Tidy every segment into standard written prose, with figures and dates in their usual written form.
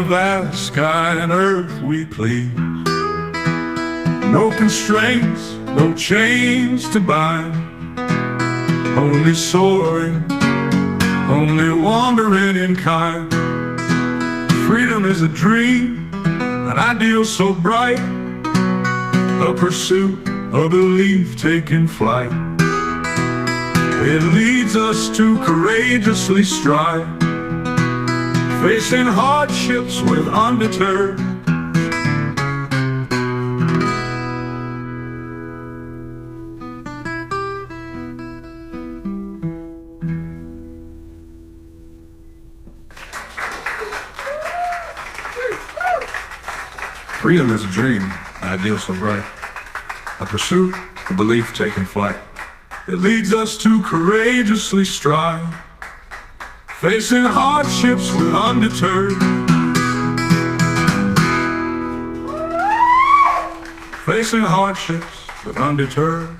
vast sky and earth we please. No constraints, no chains to bind. Only soaring, only wandering in kind. Freedom is a dream, an ideal so bright, a pursuit, a belief taking flight. It leads us to courageously strive, facing hardships with undeterred. Freedom is a dream, an ideal so bright, a pursuit, a belief taking flight. It leads us to courageously strive, facing hardships with undeterred. Facing hardships with undeterred.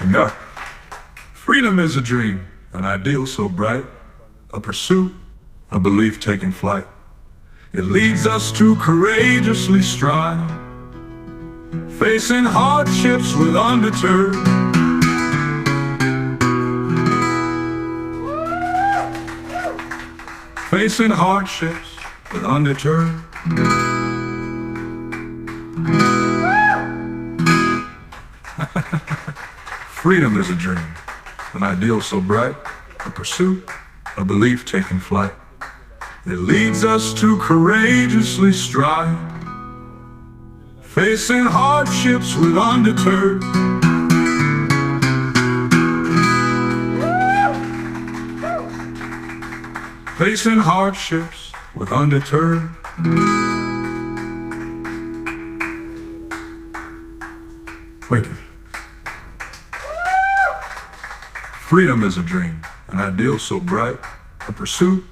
Enough. Freedom is a dream, an ideal so bright, a pursuit, a belief taking flight. It leads us to courageously strive, facing hardships with undeterred. Facing hardships with undeterred. Freedom is a dream, an ideal so bright, a pursuit, a belief taking flight. It leads us to courageously strive, facing hardships with undeterred. Facing hardships with undeterred. Wait. Freedom is a dream, an ideal so bright, a pursuit,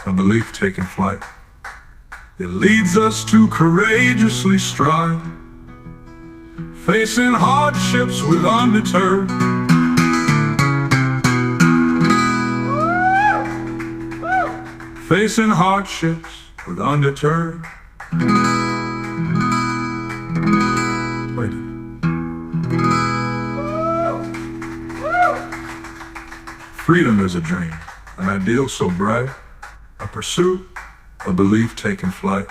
a belief taking flight. It leads us to courageously strive, facing hardships with undeterred. Facing hardships with undeterred. Wait. Freedom is a dream, an ideal so bright, a pursuit, a belief taking flight.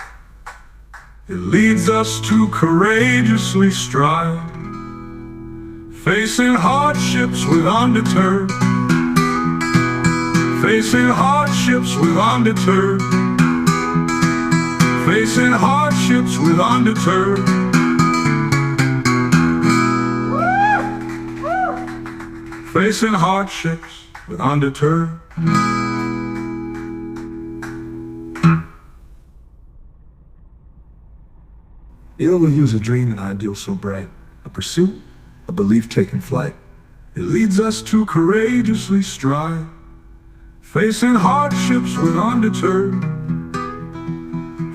It leads us to courageously strive, facing hardships with undeterred. Facing hardships with undeterred. Facing hardships with undeterred. Facing hardships with undeterred. Illness is a dream, an ideal so bright, a pursuit, a belief taking flight. It leads us to courageously strive, facing hardships with undeterred.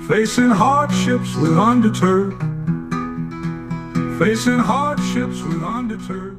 Facing hardships with undeterred. Facing hardships with undeterred.